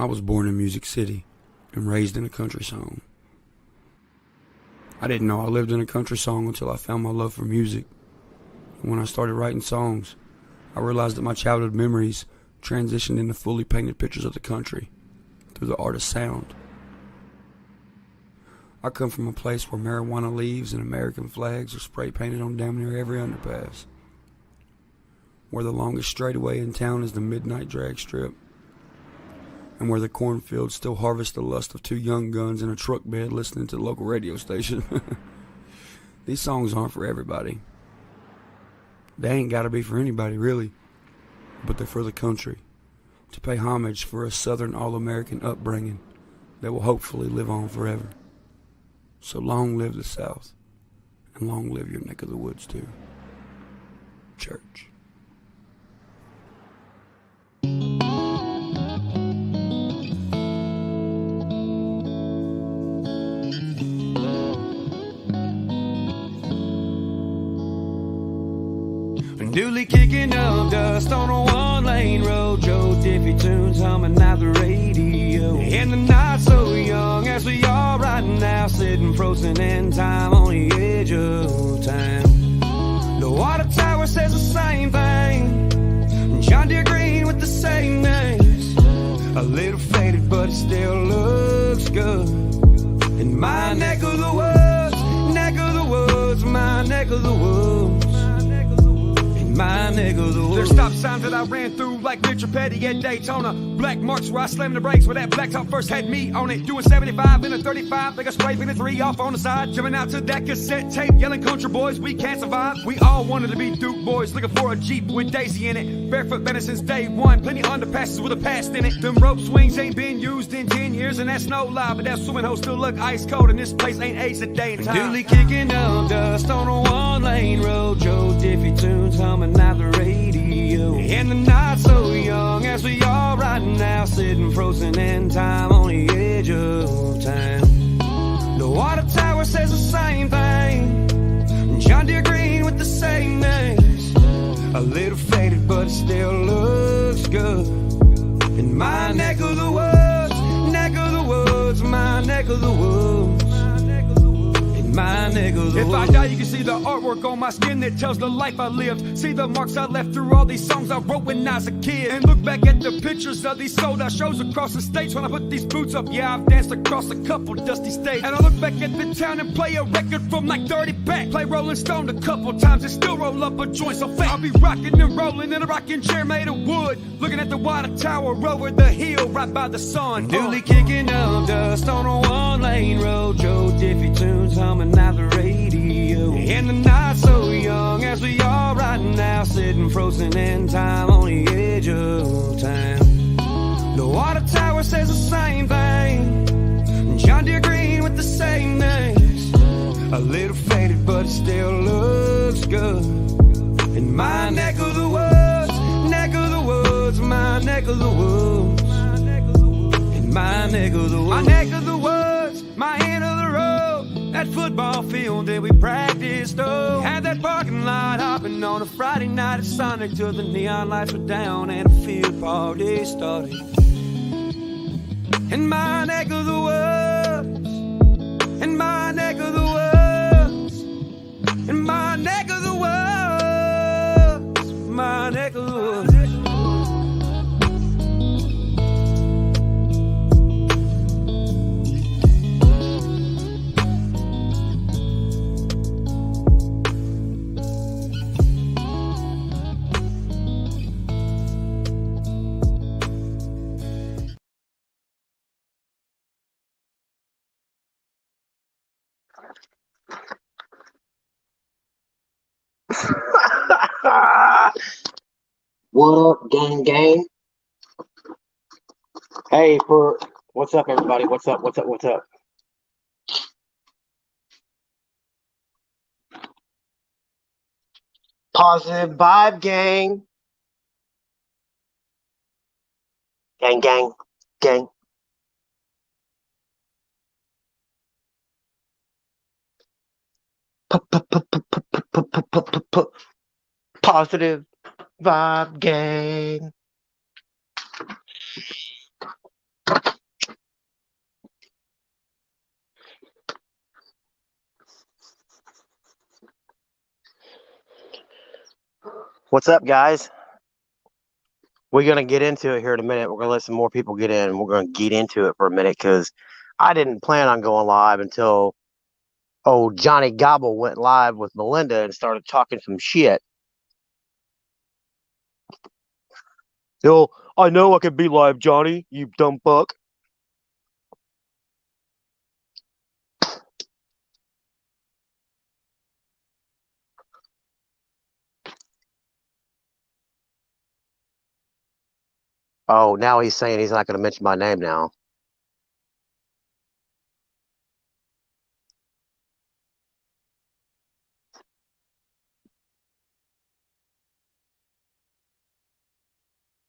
I was born in Music City and raised in a country song. I didn't know I lived in a country song until I found my love for music. And when I started writing songs, I realized that my childhood memories transitioned into fully painted pictures of the country through the art of sound. I come from a place where marijuana leaves and American flags are spray painted on damn near every underpass, where the longest straightaway in town is the midnight drag strip, and where the cornfields still harvest the lust of two young guns in a truck bed listening to the local radio station. These songs aren't for everybody. They ain't gotta be for anybody, really, but they're for the country, to pay homage for a Southern all-American upbringing that will hopefully live on forever. So long live the South, and long live your neck of the woods too. Church. Newly kicking up dust on a one-lane road, Joe Diffie tunes humming out the radio. And the night so young as we are right now, sitting frozen in time on the edge of time. The water tower says the same thing, John Deere green with the same names. A little faded but it still looks good. In my neck of the woods, neck of the woods, my neck of the woods. My nigga, the woods. There's stop signs that I ran through like Richard Petty at Daytona. Black marks where I slammed the brakes where that blacktop first had me on it. Doing 75 in a 35, like a scraping a 3 off on the side. Jumping out to that cassette tape, yelling country boys, we can't survive. We all wanted to be Duke boys, looking for a Jeep with Daisy in it. Barefoot been since day one, plenty of underpasses with a past in it. Them rope swings ain't been used in 10 years, and that's no lie. But that swimming hole still look ice cold, and this place ain't ace a day in time. Newly kicking up dust on a one-lane road, Joe Diffie tunes humming out the radio. And the night so young as we are right now, sitting frozen in time on the edge of time. The water tower says the same thing, John Deere green with the same names. A little faded but it still looks good. In my neck of the woods, neck of the woods, my neck of the woods. My nigga, if I die, you can see the artwork on my skin that tells the life I lived. See the marks I left through all these songs I wrote when I was a kid. And look back at the pictures of these sold out shows across the states. When I put these boots up, yeah, I've danced across a couple dusty states. And I look back at the town and play a record from like 30 back. Play Rolling Stone a couple times and still roll up a joint so fat. I'll be rocking and rolling in a rocking chair made of wood, looking at the water tower over the hill right by the sun. Newly kicking up dust on a one-lane road, Joe Diffie tunes humming out the radio. And the night so young as we are right now, sitting frozen in time on the edge of time. The water tower says the same thing, John Deere green with the same names. A little faded but it still looks good. In my neck of the woods, neck of the woods, my neck of the woods. In my neck of the woods, my neck of the woods, my end of the road. That football field that we practiced, oh. Had that parking lot hopping on a Friday night at Sonic till the neon lights were down and the field party started. In my neck of the woods, in my neck of the woods, in my neck of the woods, my neck of the woods. What up, gang gang? Hey, what's up, everybody? What's up? Positive vibe, gang. Gang. Positive vibe, gang. What's up, guys? We're going to get into it here in a minute. We're going to let some more people get in. We're going to get into it for a minute because I didn't plan on going live until Johnny Gobble went live with Melinda and started talking some shit. Yo, I know I can be live, Johnny, you dumb fuck. Oh, now he's saying he's not going to mention my name now.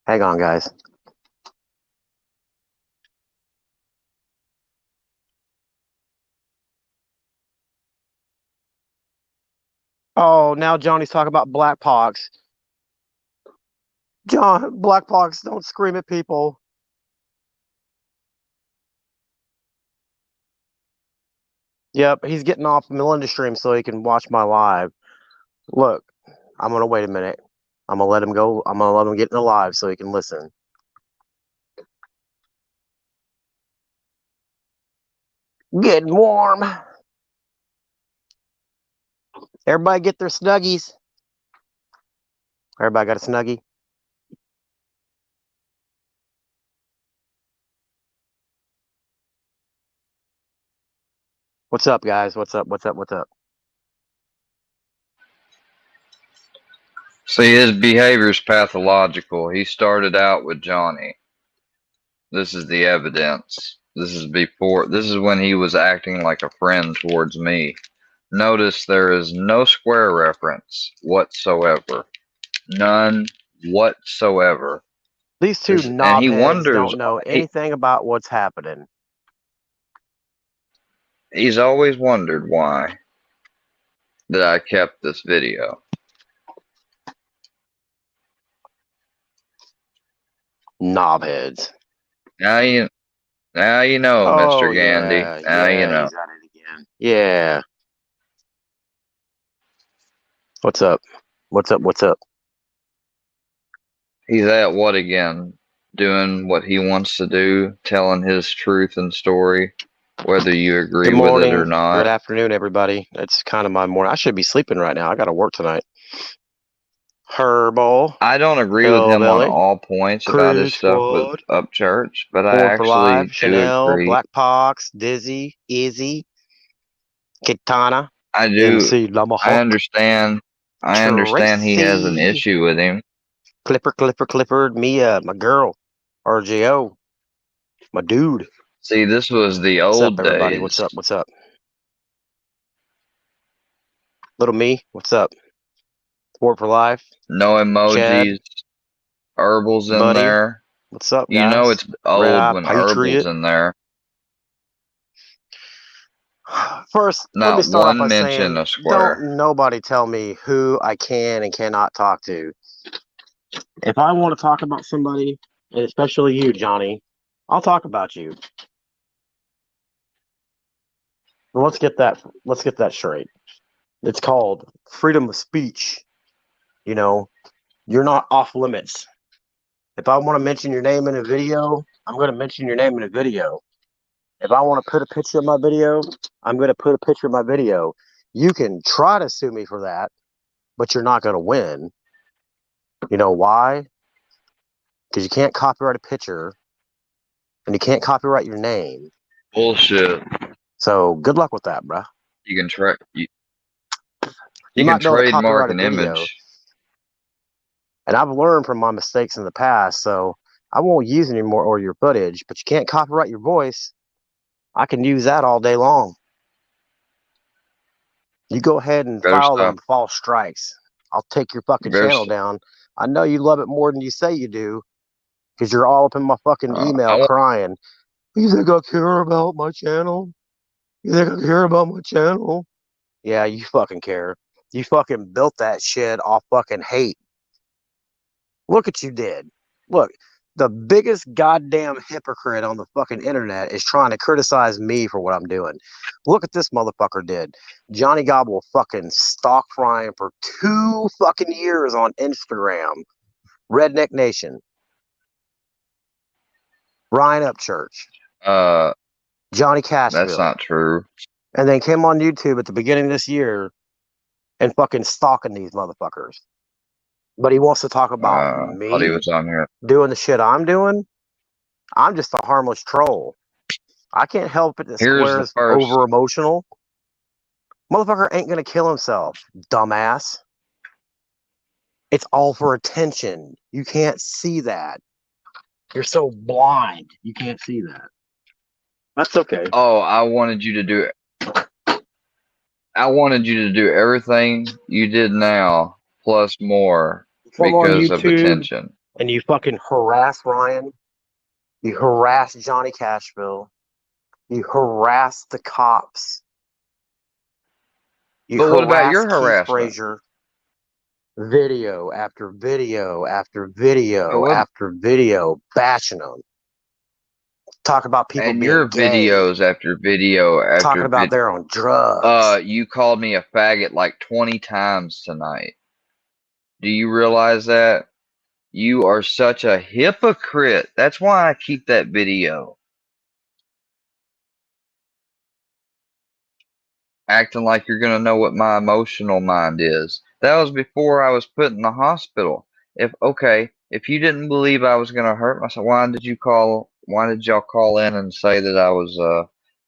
Hang on, guys. Oh, now Johnny's talking about Black Pox. John, Black Pox, don't scream at people. Yep, he's getting off Melinda stream so he can watch my live. Look, I'm going to wait a minute. I'm going to let him go. I'm going to let him get in the live so he can listen. Getting warm. Everybody get their snuggies. Everybody got a snuggie? What's up, guys? What's up? What's up? What's up? See, his behavior is pathological. He started out with Johnny. This is the evidence. This is when he was acting like a friend towards me. Notice there is no square reference whatsoever. None whatsoever. These two knobheads don't know anything about what's happening. He's always wondered why that I kept this video. Knobheads. Now you know, Mr. Gandy. Now you know. He's at it again. Yeah. What's up? What's up? What's up? He's at what again? Doing what he wants to do, telling his truth and story, whether you agree with it or not. Good afternoon, everybody. It's kind of my morning. I should be sleeping right now. I got to work tonight. Herbal. I don't agree with him on all points about his stuff with Upchurch, but I actually Chanel, agree. Black Pox, Dizzy, Izzy, Kitana. I do. I understand. I understand he has an issue with him. Clipper, Mia, my girl, RJO, my dude. See, this was the old days. Everybody? What's up? What's up? Little me, what's up? Word for life. No emojis. Chad. Herbal's in there. What's up, guys? You know it's old when Herbal's in there. First, not let me start one off by mention saying, of square. Don't nobody tell me who I can and cannot talk to. If I want to talk about somebody, and especially you, Johnny, I'll talk about you. Well, let's get that straight. It's called freedom of speech. You know, you're not off limits. If I want to mention your name in a video, I'm going to mention your name in a video. If I want to put a picture of my video, I'm going to put a picture of my video. You can try to sue me for that, but you're not going to win. You know why? Because you can't copyright a picture, and you can't copyright your name. Bullshit. So good luck with that, bruh. You can try. You can trademark an image. And I've learned from my mistakes in the past, so I won't use any more of your footage. But you can't copyright your voice. I can use that all day long. You go ahead and file them false strikes. I'll take your fucking channel down. I know you love it more than you say you do, because you're all up in my fucking email crying. You think I care about my channel? You think I care about my channel? Yeah, you fucking care. You fucking built that shit off fucking hate. Look what you did. Look, the biggest goddamn hypocrite on the fucking internet is trying to criticize me for what I'm doing. Look at this motherfucker did. Johnny Gobble fucking stalked Ryan for 2 fucking years on Instagram. Redneck Nation. Ryan Upchurch. Johnny That's Cashville. not true. And then came on YouTube at the beginning of this year and fucking stalking these motherfuckers. But he wants to talk about me Thought he was on here. doing the shit I'm doing. I'm just a harmless troll. I can't help it that Here's Square the is first- over emotional. Motherfucker ain't gonna kill himself, dumbass. It's all for attention. You can't see that. You're so blind. You can't see that. That's okay. Oh, I wanted you to do everything you did now plus more Come on because of YouTube attention. and you fucking harass Ryan. You harass Johnny Cashville. You harass the cops. You But what about your Keith harassment? Frazier. Video after video after video But what- after video, bashing them. Talk about people And being your gay, videos after video after talking about they're on drugs. you called me a faggot like 20 times tonight. Do you realize that? You are such a hypocrite. That's why I keep that video. Acting like you're going to know what my emotional mind is. That was before I was put in the hospital. If you didn't believe I was going to hurt myself, why did y'all call in and say that I was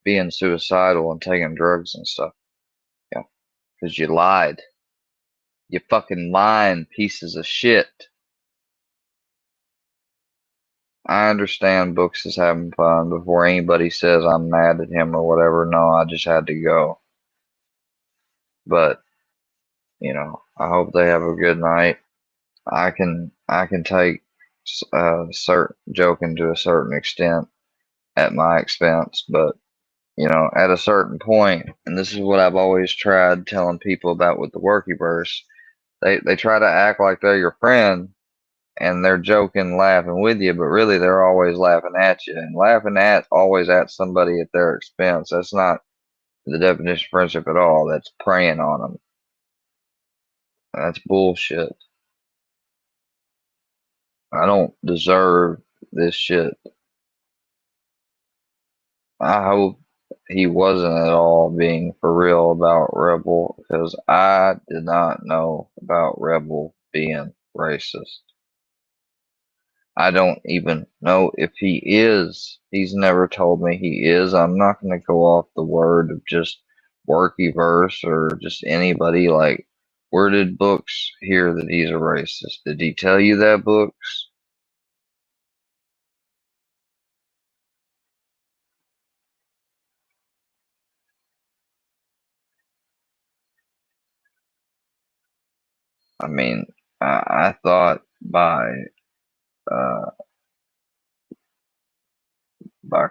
being suicidal and taking drugs and stuff? Yeah, because you lied. You fucking lying pieces of shit. I understand Books is having fun. Before anybody says I'm mad at him or whatever, no, I just had to go. But, I hope they have a good night. I can take certain joking to a certain extent at my expense, but at a certain point, and this is what I've always tried telling people about with the Workyverse, they try to act like they're your friend and they're joking, laughing with you, but really they're always laughing at you and always at somebody at their expense. That's not the definition of friendship at all. That's preying on them. That's bullshit. I don't deserve this shit. I hope he wasn't at all being for real about Rebel, because I did not know about Rebel being racist. I don't even know if he is. He's never told me he is. I'm not going to go off the word of just Workyverse or just anybody. Like, where did Books hear that he's a racist? Did he tell you that, Books? I mean, I thought by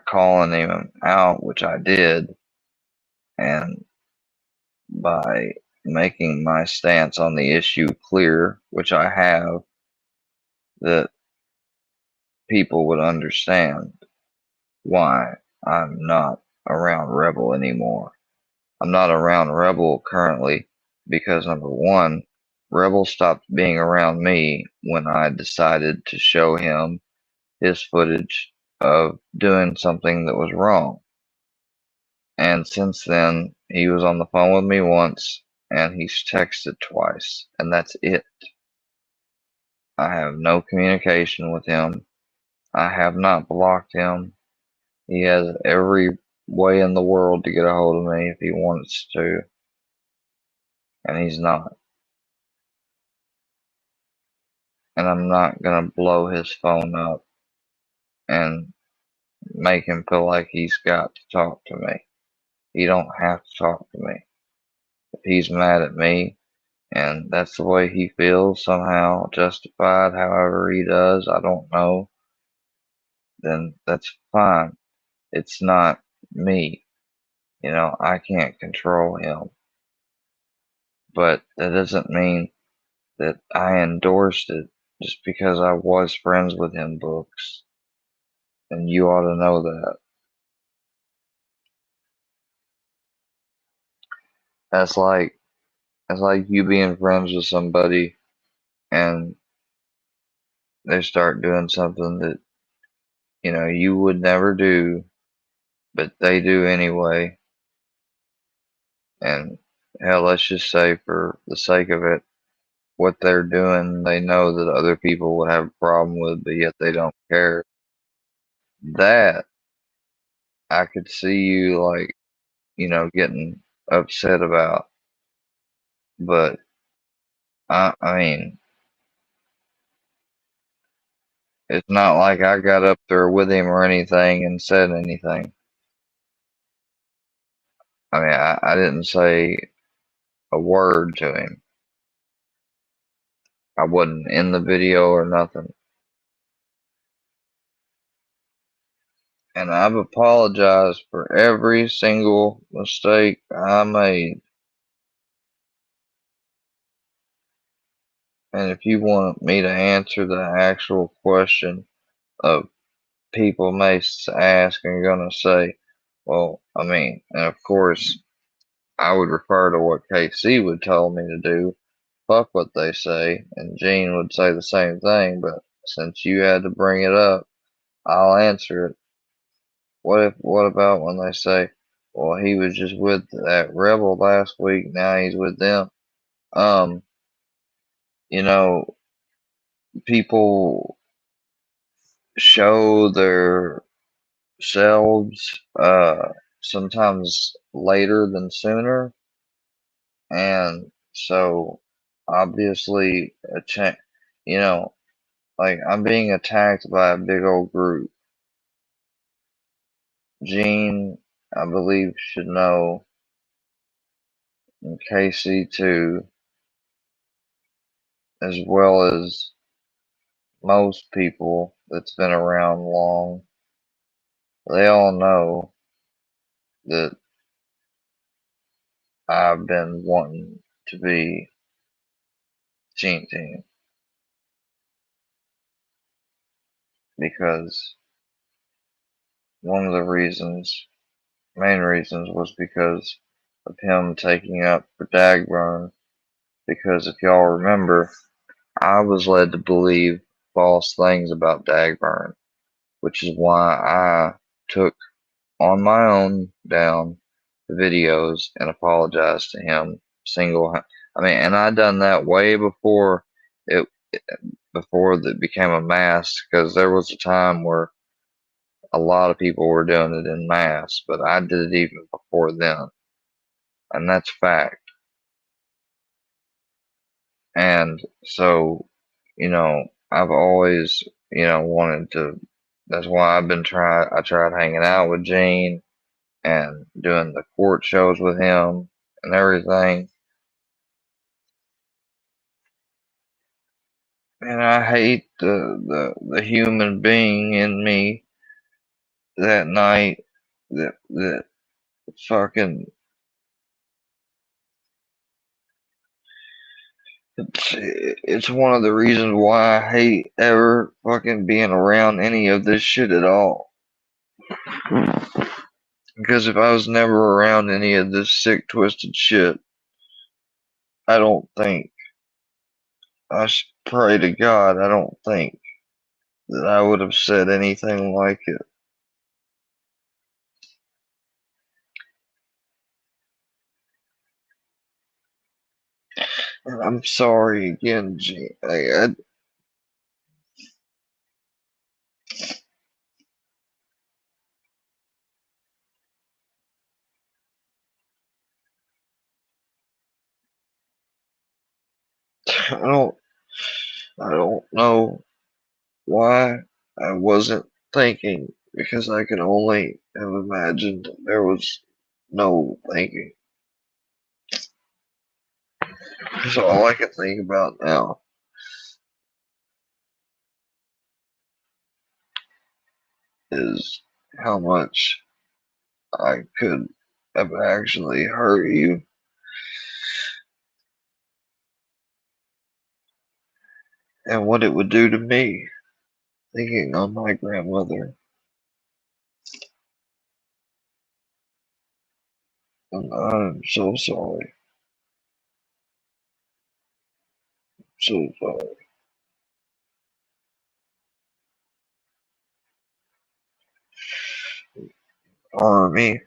calling him out, which I did, and by making my stance on the issue clear, which I have, that people would understand why I'm not around Rebel anymore. I'm not around Rebel currently because, number one, Rebel stopped being around me when I decided to show him his footage of doing something that was wrong. And since then, he was on the phone with me once and he's texted twice, and that's it. I have no communication with him. I have not blocked him. He has every way in the world to get a hold of me if he wants to, and he's not. And I'm not gonna blow his phone up and make him feel like he's got to talk to me. He don't have to talk to me. If he's mad at me and that's the way he feels, somehow justified, however he does, I don't know, then that's fine. It's not me. I can't control him. But that doesn't mean that I endorsed it just because I was friends with him books, and you ought to know that. That's like you being friends with somebody and they start doing something that you would never do, but they do anyway. And hell, let's just say for the sake of it, what they're doing, they know that other people would have a problem with, but yet they don't care. That I could see you like, getting upset about. But I mean, it's not like I got up there with him or anything and said anything. I mean, I didn't say a word to him. I wasn't in the video or nothing. And I've apologized for every single mistake I made. And if you want me to answer the actual question of people may ask and gonna say, well, I mean, and of course, I would refer to what KC would tell me to do. Fuck what they say, and Gene would say the same thing. But since you had to bring it up, I'll answer it. What about when they say, well, he was just with that rebel last week, now he's with them? Um, you know, people show their selves sometimes later than sooner, and so obviously you know, like I'm being attacked by a big old group. Gene, I believe, should know, and Casey too, as well as most people that's been around long. They all know that I've been wanting to be Gene Team because one of the main reasons, was because of him taking up for Dagburn. Because if y'all remember, I was led to believe false things about Dagburn, which is why I took on my own down the videos and apologized to him I mean, and I done that way it before it became a mass, because there was a time where a lot of people were doing it in mass, but I did it even before then, and that's fact. And so, I've always, wanted to. That's why I tried hanging out with Gene and doing the court shows with him and everything. And I hate the human being in me that night that fucking it's one of the reasons why I hate ever fucking being around any of this shit at all. Because if I was never around any of this sick, twisted shit, I don't think, I pray to God, I don't think that I would have said anything like it. And I'm sorry again, Gene. I don't, I don't know why I wasn't thinking, because I could only have imagined there was no thinking. So all I can think about now is how much I could have actually hurt you. and what it would do to me, thinking on my grandmother. And I'm so sorry. So sorry. Army,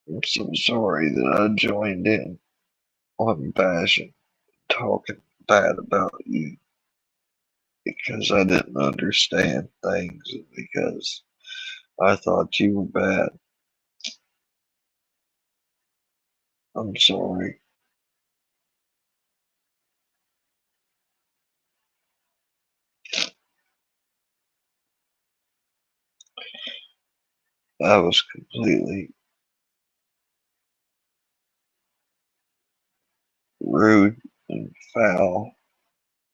I'm so sorry that I joined in on Passion talking bad about you because I didn't understand things and because I thought you were bad. I'm sorry. I was completely rude and foul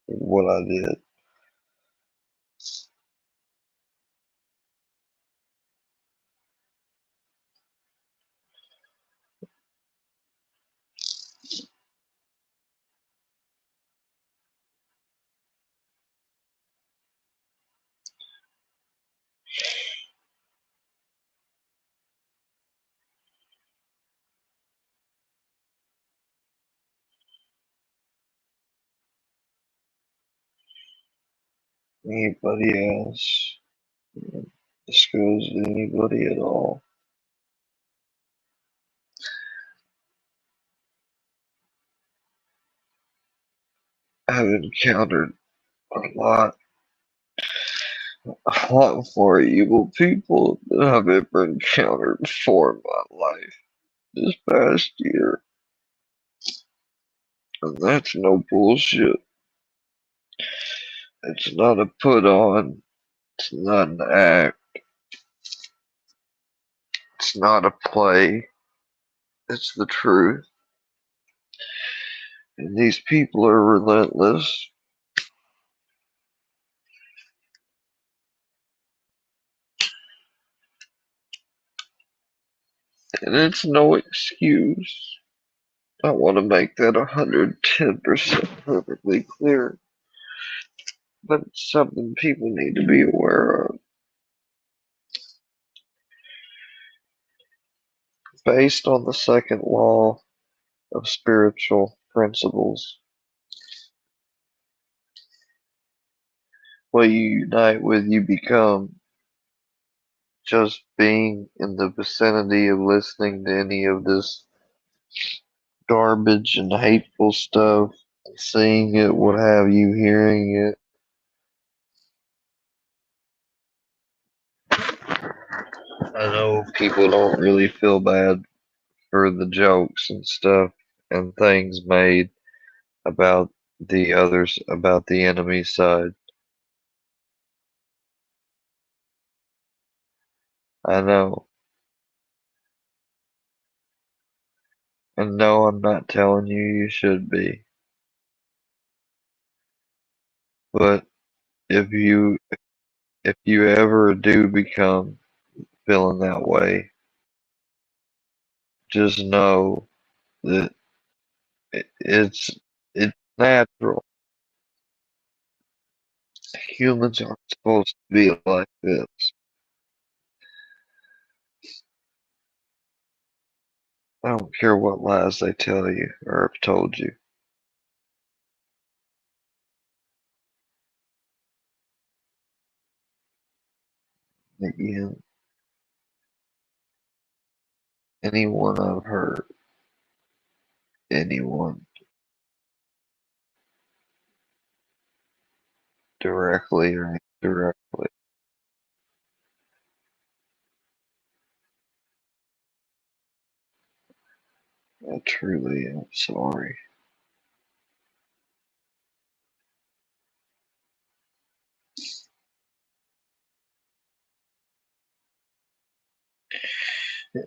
in what I did. Anybody else? This goes to anybody at all. I've encountered a lot more evil people than I've ever encountered before in my life this past year. And that's no bullshit. It's not a put on. It's not an act. It's not a play. It's the truth. And these people are relentless. And it's no excuse. I want to make that 110% perfectly clear. But it's something people need to be aware of. Based on the second law of spiritual principles, what you unite with, you become. Just being in the vicinity of listening to any of this garbage and hateful stuff, seeing it, what have you, hearing it. I know people don't really feel bad for the jokes and stuff and things made about the others, about the enemy side. I know. And no, I'm not telling you you should be. But if you ever do become feeling that way, just know that it's natural. Humans aren't supposed to be like this. I don't care what lies they tell you or have told you. Again, anyone I've hurt, anyone directly or indirectly, I truly am sorry.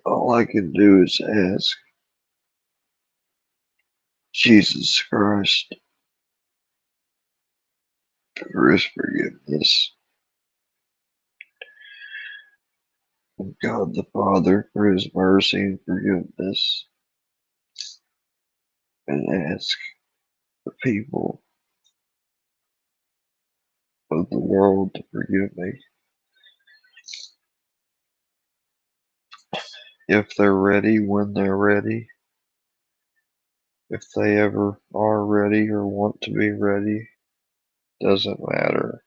All I can do is ask Jesus Christ for his forgiveness, and God the Father for his mercy and forgiveness, and ask the people of the world to forgive me. If they're ready, when they're ready, if they ever are ready or want to be ready, doesn't matter.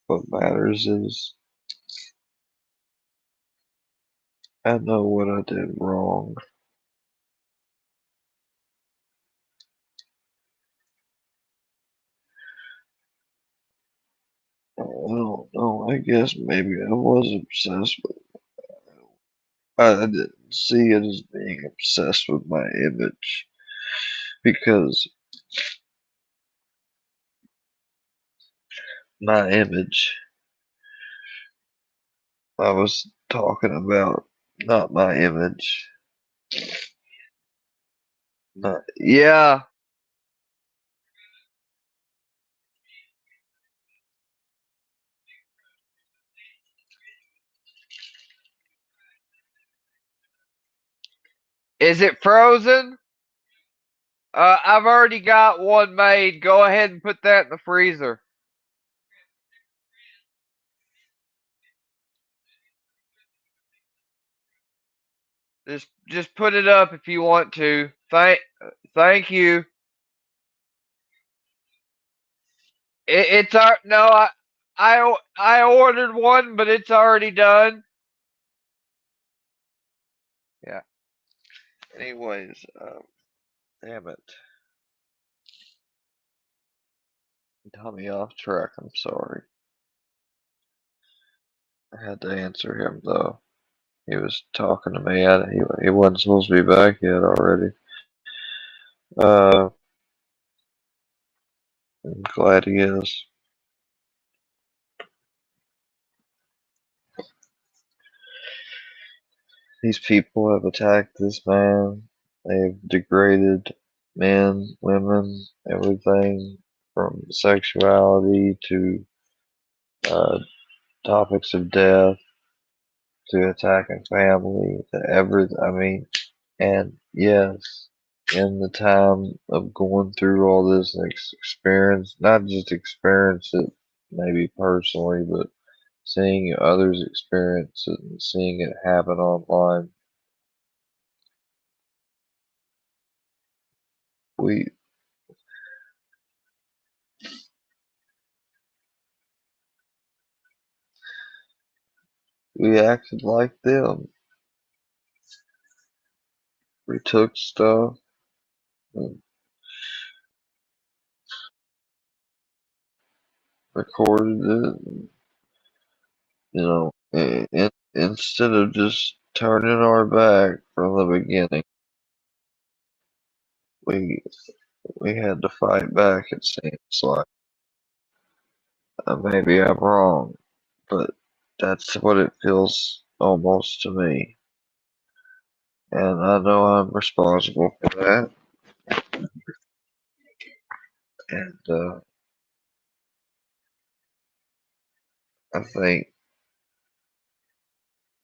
What matters is I know what I did wrong. I don't know. I guess maybe I was obsessed with. I didn't see it as being obsessed with my image because my image. I was talking about not my image. Not yeah. Is it frozen? I've already got one made. Go ahead and put that in the freezer. Just put it up if you want to. Thank you. It's no. I ordered one, but it's already done. Yeah. Anyways, damn it. Got me off track. I'm sorry. I had to answer him though. He was talking to me. He wasn't supposed to be back yet already. Uh, I'm glad he is. These people have attacked this man. They've degraded men, women, everything from sexuality to uh, topics of death to attacking family to everything. I mean, and yes, in the time of going through all this experience, not just experience it maybe personally, but seeing others experience it and seeing it happen online, we we acted like them. We took stuff and recorded it, and, instead of just turning our back from the beginning, we we had to fight back. It seems like maybe I'm wrong, but that's what it feels almost to me, and I know I'm responsible for that. And I think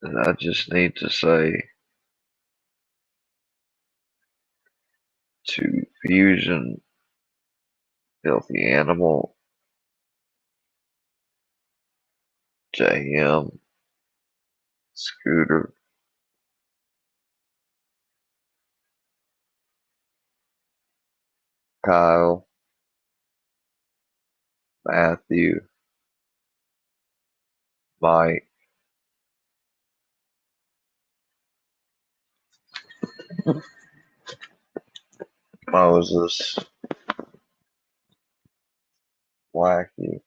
that I just need to say to Fusion, Filthy Animal, JM, Scooter, Kyle, Matthew, Mike, Moses, Wacky,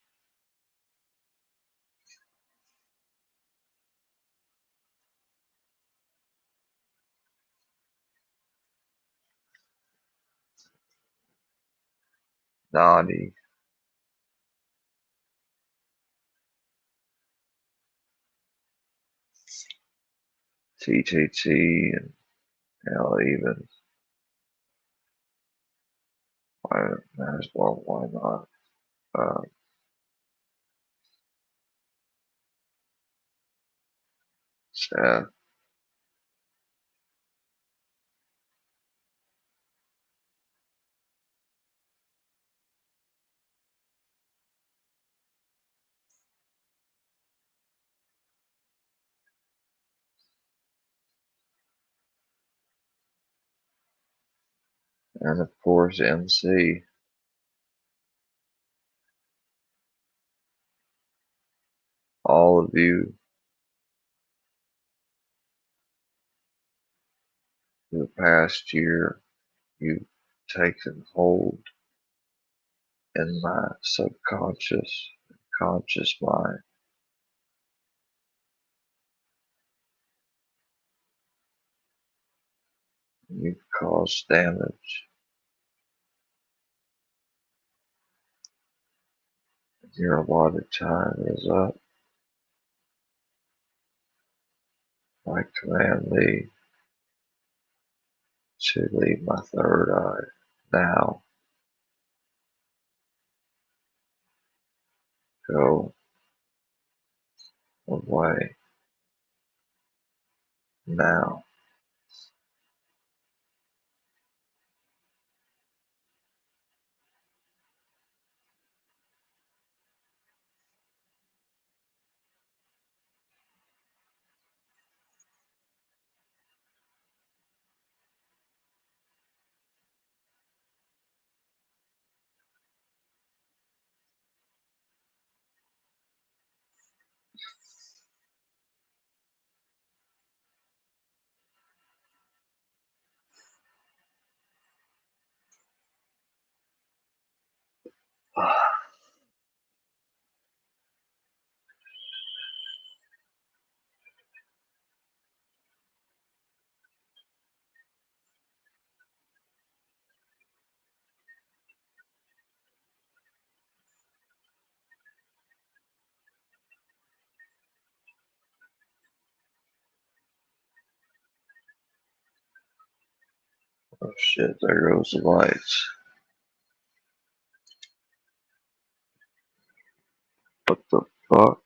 Naughty, TTT, and hell, even, might as well, why not? Uh, Seth, And of course, MC. All of you for the past year, you've taken hold in my subconscious, conscious mind. You've caused damage. Your allotted time is up. I command thee to leave my third eye now. Go away now. Oh shit, there goes the lights. What the fuck?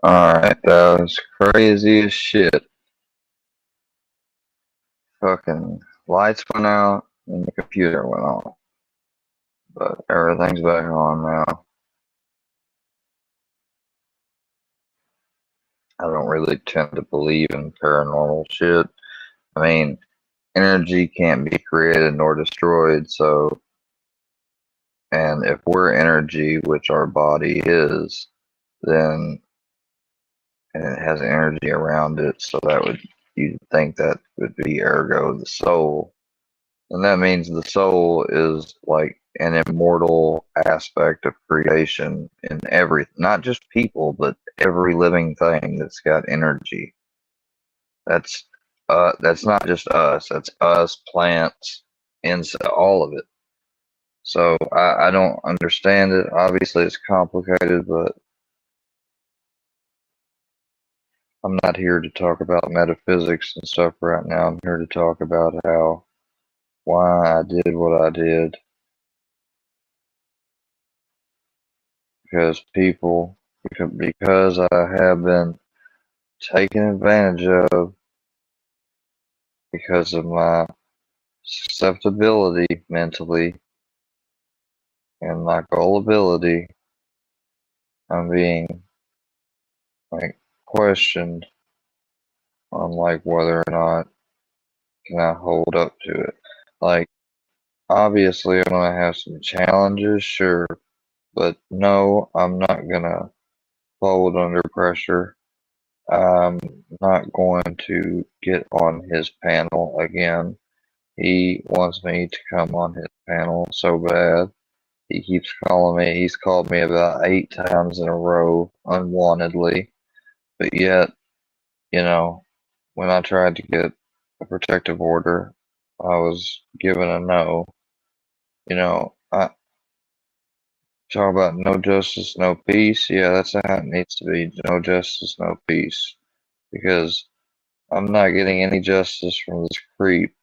Alright, that was crazy as shit. Fucking lights went out and the computer went on. But everything's back on now. I don't really tend to believe in paranormal shit. I mean, energy can't be created nor destroyed, so, and if we're energy, which our body is, then, and it has energy around it, so that would, you'd think that would be ergo the soul. And that means the soul is like an immortal aspect of creation in every, not just people, but every living thing that's got energy. That's that's not just us. That's us, plants, insect, all of it. So I don't understand it. Obviously, it's complicated, but I'm not here to talk about metaphysics and stuff right now. I'm here to talk about how why I did what I did because people because I have been taken advantage of because of my susceptibility mentally and my gullibility. I'm being like questioned on like whether or not can I hold up to it. Like obviously I'm gonna have some challenges, sure, but no, I'm not gonna fold under pressure. I'm not going to get on his panel again. He wants me to come on his panel so bad. He keeps calling me. He's called me about 8 times in a row unwantedly. But yet, you know, when I tried to get a protective order, I was given a no. You know, I talk about no justice, no peace. Yeah, that's how it needs to be. No justice, no peace. Because I'm not getting any justice from this creep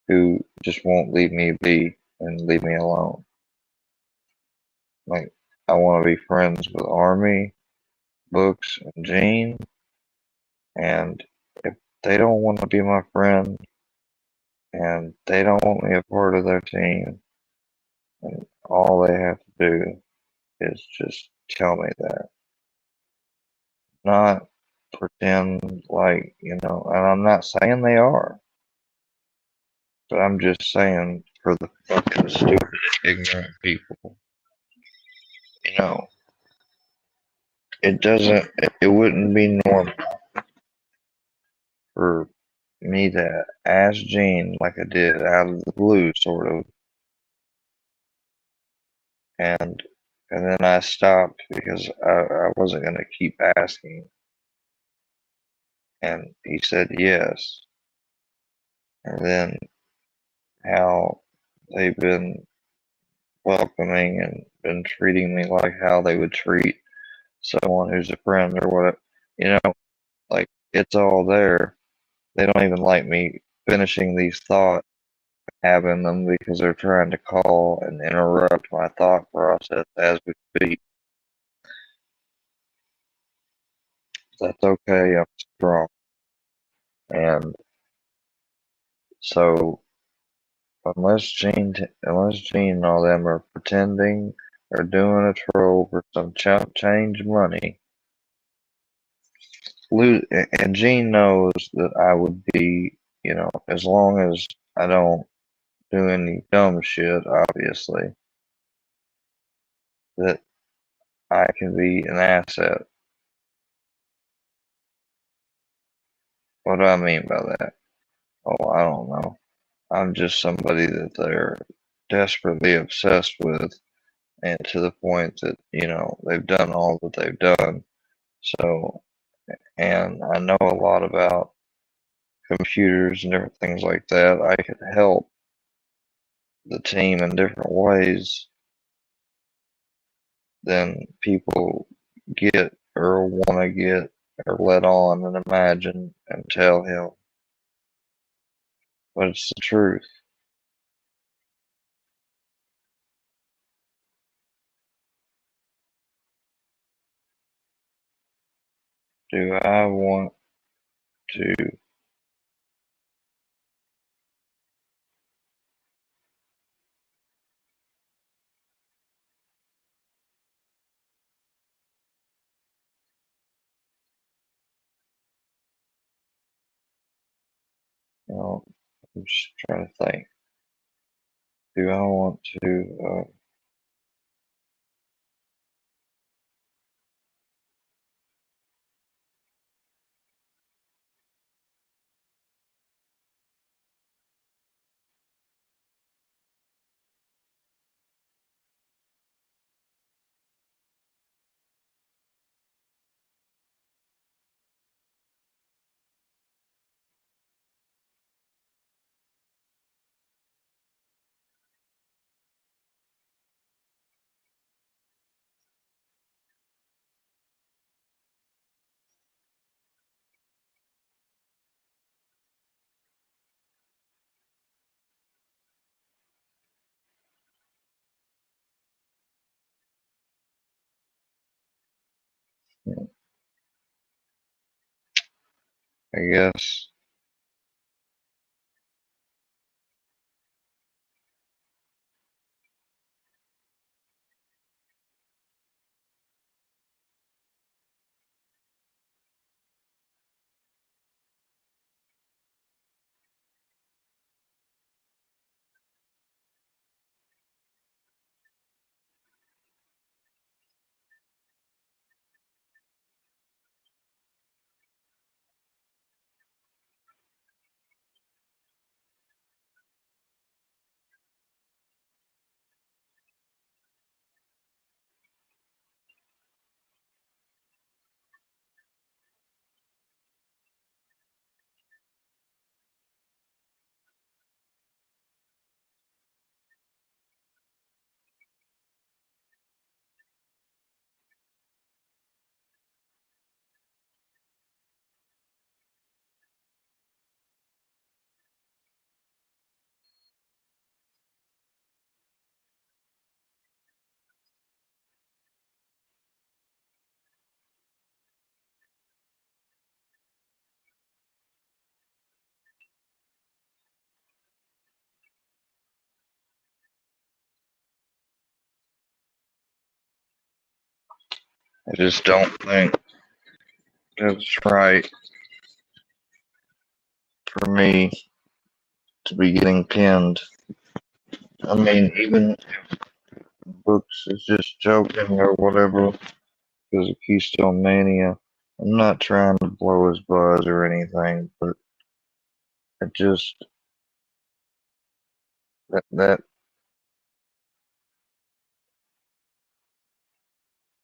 who just won't leave me be and leave me alone. Like, I want to be friends with Army, Books, and Gene, and if they don't want to be my friend and they don't want me a part of their team, and all they have to do is just tell me that. Not pretend like, and I'm not saying they are, but I'm just saying for the fucking stupid, ignorant people, you know, it wouldn't be normal for me to ask Gene like I did out of the blue, sort of, and and then I stopped because I wasn't gonna keep asking, and he said yes, and then how they've been welcoming and been treating me like how they would treat someone who's a friend or whatever, you know, like it's all there. They don't even like me finishing these thoughts, having them because they're trying to call and interrupt my thought process as we speak. That's okay. I'm strong. And so unless Gene and all them are pretending or doing a troll for some change money, and Gene knows that I would be, as long as I don't do any dumb shit, obviously, that I can be an asset. What do I mean by that? Oh, I don't know. I'm just somebody that they're desperately obsessed with, and to the point that, they've done all that they've done. So, and I know a lot about computers and different things like that. I could help the team in different ways than people get or want to get or let on and imagine and tell him. But it's the truth. Do I want to? No, I'm just trying to think. Do I want to? I guess. I just don't think that's right for me to be getting pinned. I mean, even Books is just joking or whatever because of Keystone Mania. I'm not trying to blow his buzz or anything, but I just that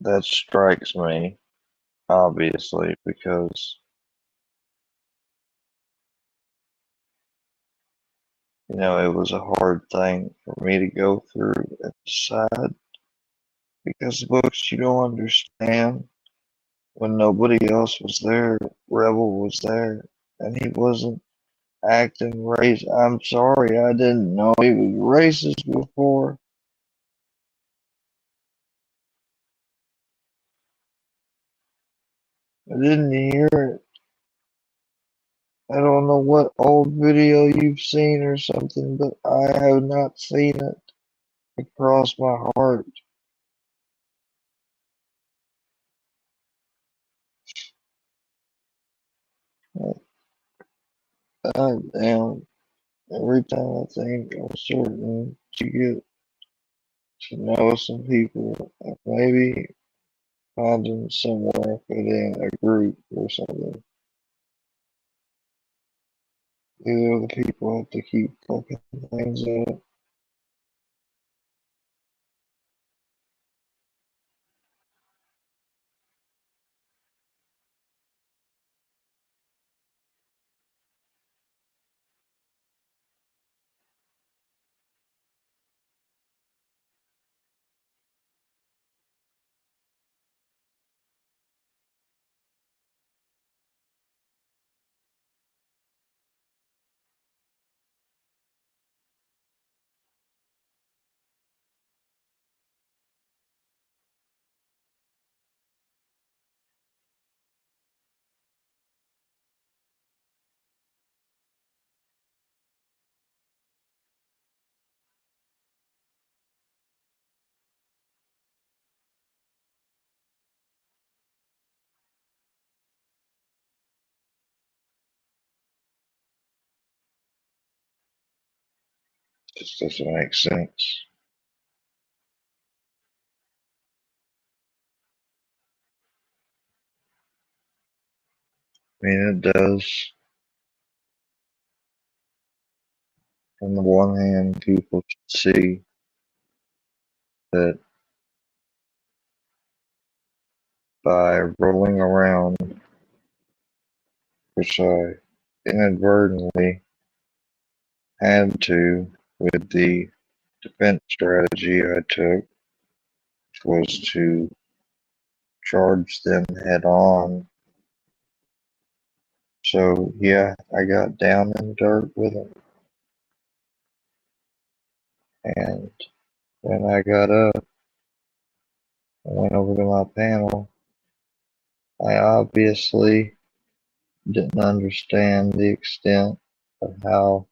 that strikes me obviously because it was a hard thing for me to go through and decide because Books, you don't understand when nobody else was there. Rebel was there, and he wasn't acting racist. I'm sorry, I didn't know he was racist before. I didn't hear it. I don't know what old video you've seen or something, but I have not seen it across my heart. God damn. Every time I think I'm certain to get to know some people, and maybe find them somewhere within a group or something. These are the people have to keep fucking things up. Just doesn't make sense. I mean, it does. On the one hand, people should see that by rolling around, which I inadvertently had to with the defense strategy I took, which was to charge them head on. So, yeah, I got down in the dirt with them. And when I got up, I went over to my panel. I obviously didn't understand the extent of how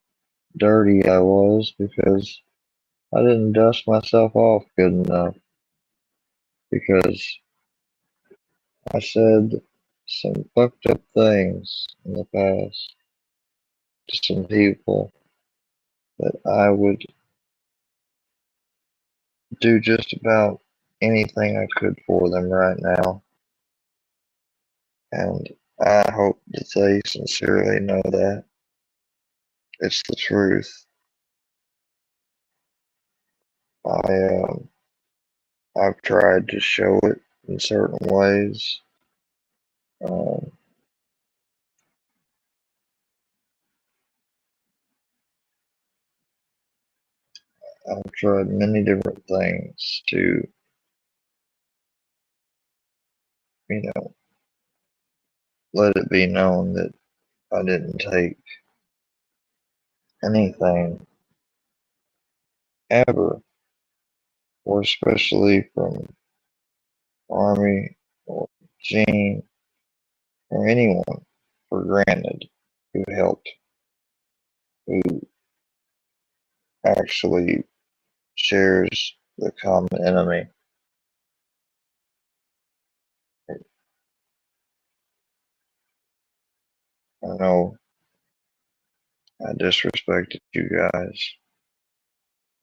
dirty I was because I didn't dust myself off good enough because I said some fucked up things in the past to some people that I would do just about anything I could for them right now. And I hope that they sincerely know that. It's the truth. I I've tried to show it in certain ways. Um, I've tried many different things to, you know, let it be known that I didn't take anything ever, or especially from Army or Gene or anyone for granted who helped, who actually shares the common enemy. I know I disrespected you guys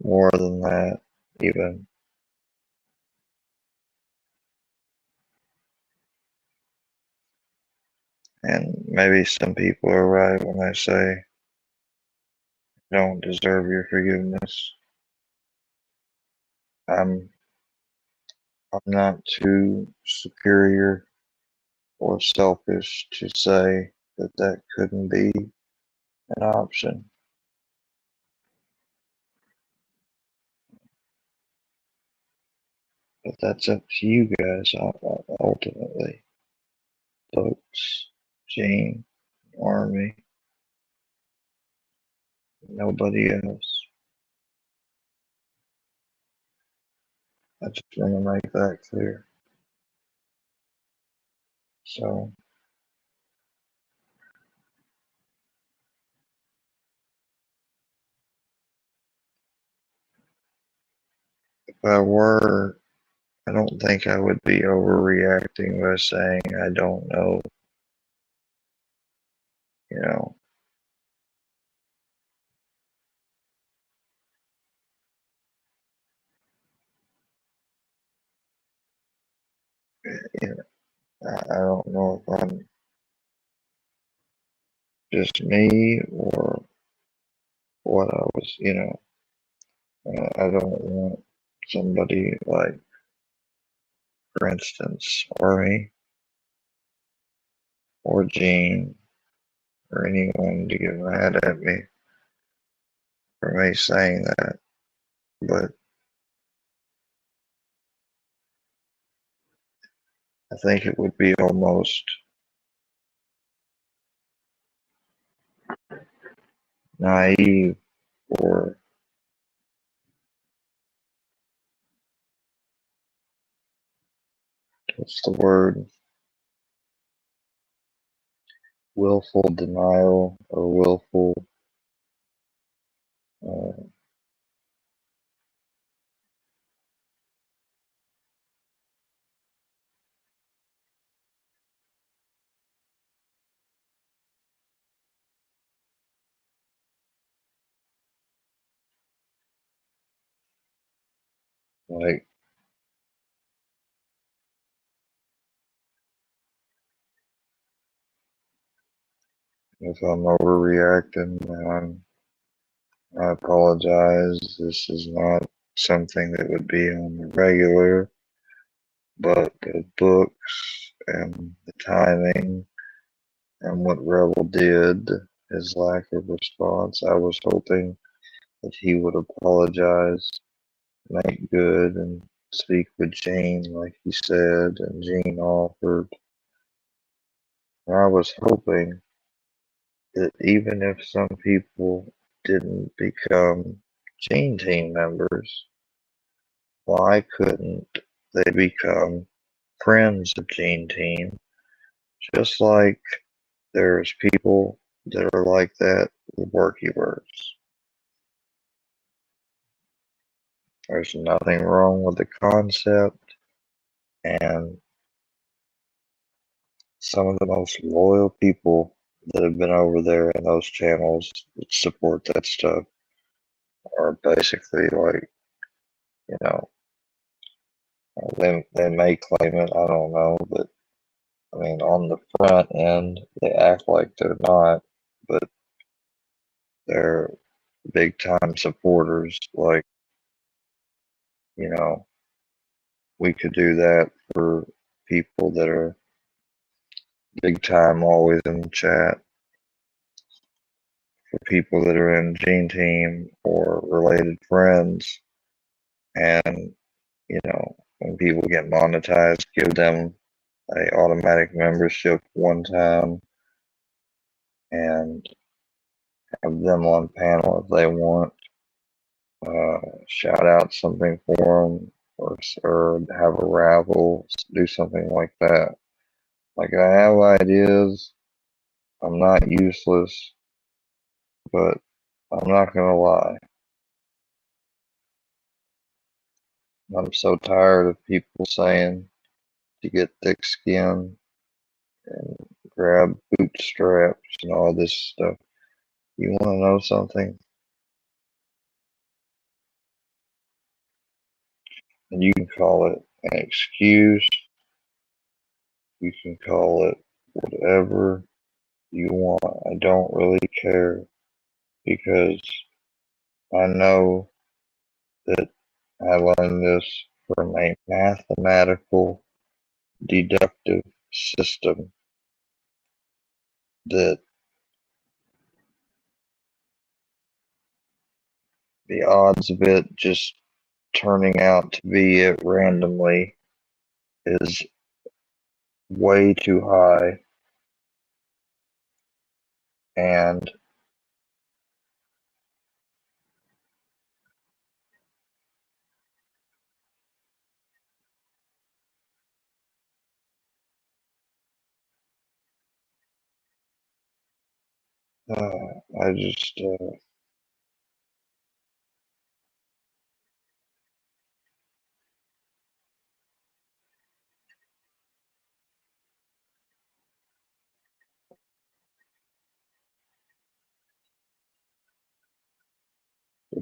more than that, even. And maybe some people are right when they say, I don't deserve your forgiveness. I'm I'm not too superior or selfish to say that that couldn't be an option. But that's up to you guys ultimately. Folks, Gene, Army, nobody else. I just want to make that clear. So, if I were, I don't think I would be overreacting by saying I don't know, you know. You know, I don't know if I'm just me or what I was, you know. I don't want somebody like, for instance, Army or Gene or anyone to get mad at me for me saying that. But I think it would be almost naive or what's the word? Willful denial or willful uh, Like, if I'm overreacting, I apologize. This is not something that would be on the regular, but the books and the timing and what Rebel did, his lack of response, I was hoping that he would apologize, make good, and speak with Gene like he said, and Gene offered. I was hoping that even if some people didn't become Gene team members, why couldn't they become friends of Gene team? Just like there's people that are like that with Workyverse. There's nothing wrong with the concept, and some of the most loyal people that have been over there in those channels that support that stuff are basically like, you know, they may claim it, I don't know, but I mean, on the front end, they act like they're not, but they're big time supporters. Like, you know, we could do that for people that are big time, always in the chat, for people that are in Gene Team or related friends. And, you know, when people get monetized, give them a automatic membership one time and have them on panel if they want. Shout out something for them, or have a raffle, do something like that. Like, I have ideas. I'm not useless, but I'm not gonna lie. I'm so tired of people saying to get thick skin and grab bootstraps and all this stuff. You want to know something? And you can call it an excuse. You can call it whatever you want. I don't really care because I know that I learned this from a mathematical deductive system that the odds of it just turning out to be it randomly is way too high. And I just, the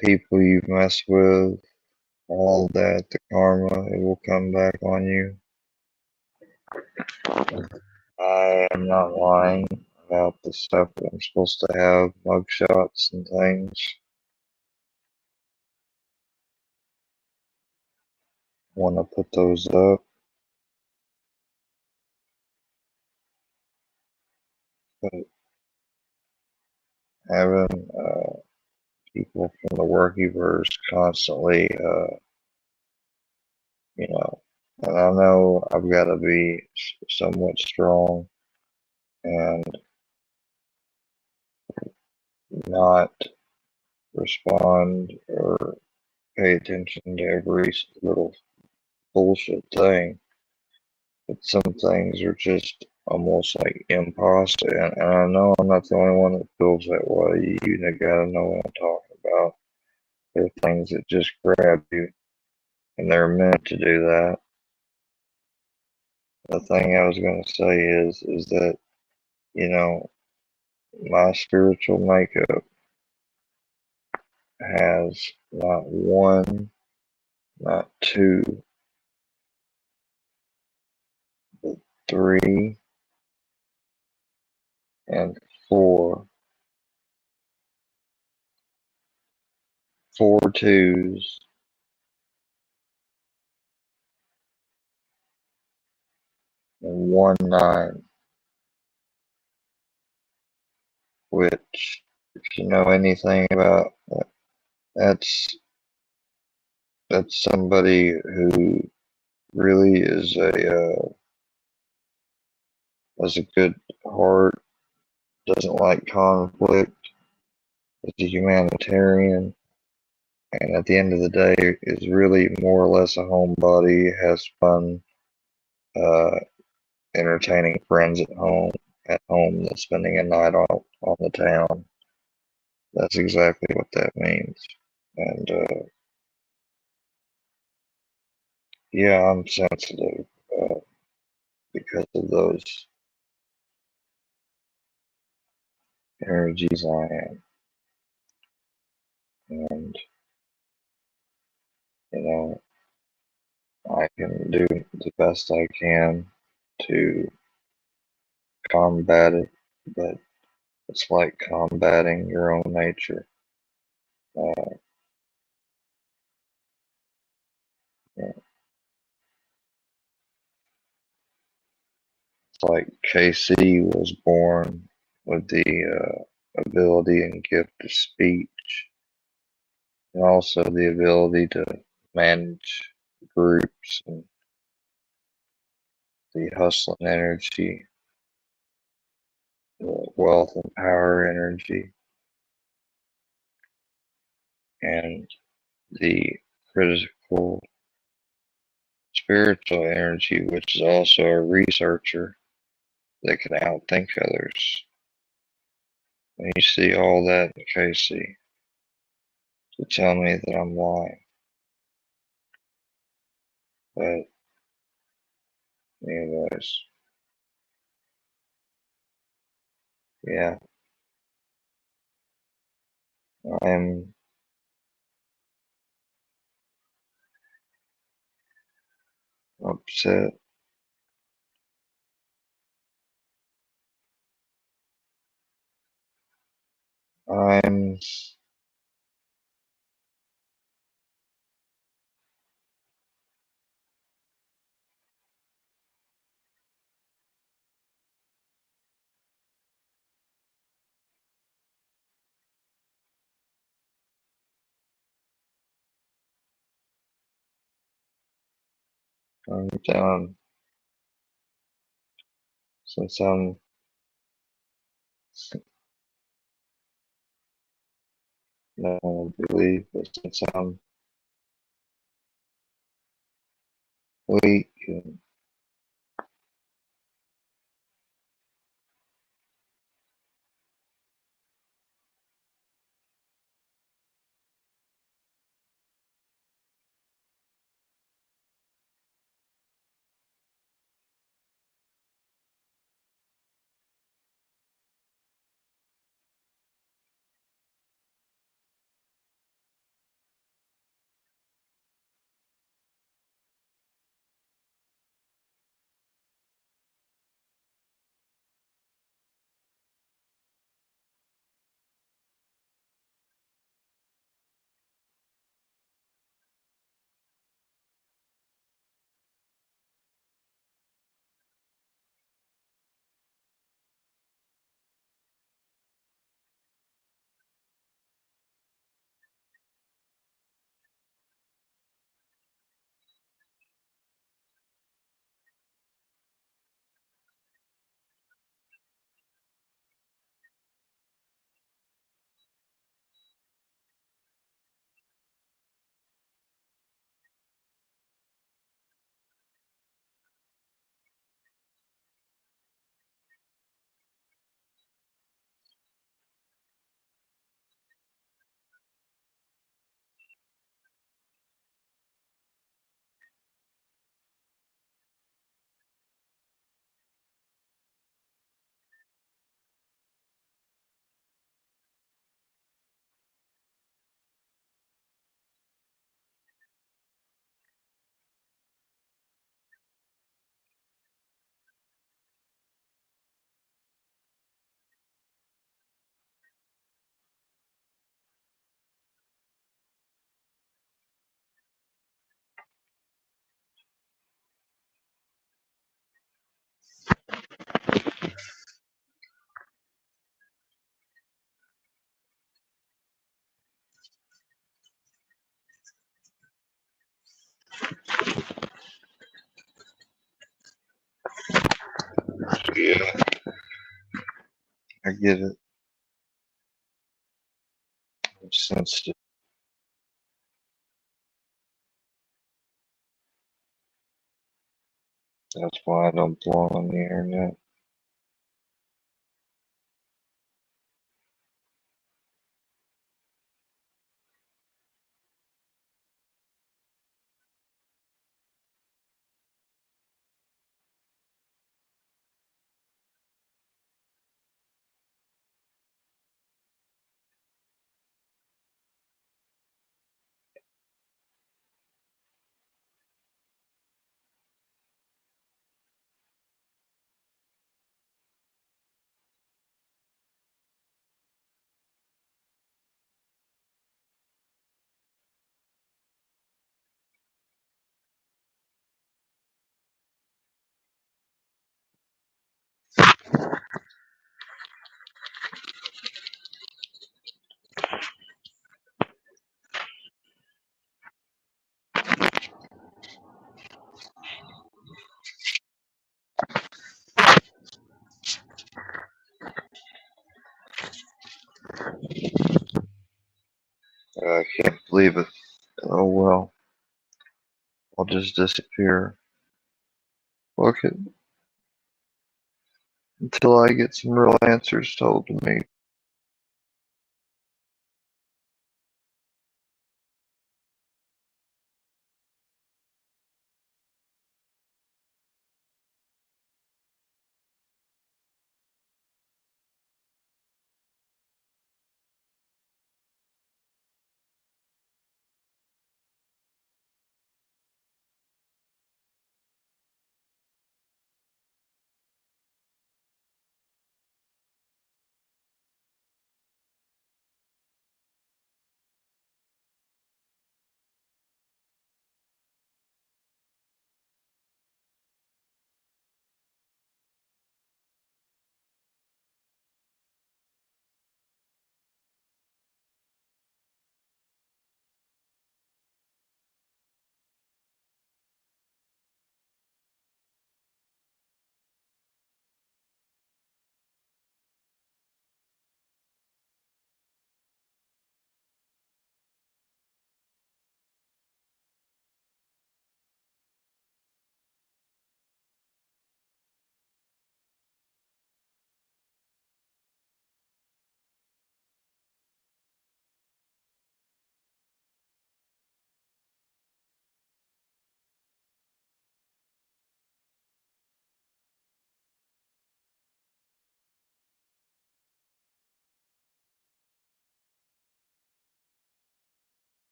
people you mess with, all that, the karma, it will come back on you. I am not lying about the stuff that I'm supposed to have, mugshots and things. Want to put those up, but having people from the Workyverse constantly, you know, and I know I've got to be somewhat strong and not respond or pay attention to every little bullshit thing. But some things are just almost like imposter. And I know I'm not the only one that feels that way. You gotta know what I'm talking about. There are things that just grab you, and they're meant to do that. The thing I was gonna say is that, you know, my spiritual makeup has not one not 2, but 3 and 4. 4 twos and 1 9, which, if you know anything about that, that's somebody who really has a good heart, doesn't like conflict, is a humanitarian, and at the end of the day is really more or less a homebody, has fun uh, entertaining friends at home than spending a night on the town. That's exactly what that means. And yeah, I'm sensitive because of those energies I am. And, you know, I can do the best I can to combat it, but it's like combating your own nature. Uh, it's like KC was born with the ability and gift of speech, and also the ability to manage groups and the hustling energy, the wealth and power energy, and the critical spiritual energy, which is also a researcher that can outthink others. And you see all that in Casey to tell me that I'm lying. But anyways, yeah, I'm upset. I'm I'm done since I'm no belief, but since I'm weak and Yeah, I get it. I'm sensitive. That's why I don't belong on the internet. I can't believe it. Oh well, I'll just disappear. Look it until I get some real answers told to me.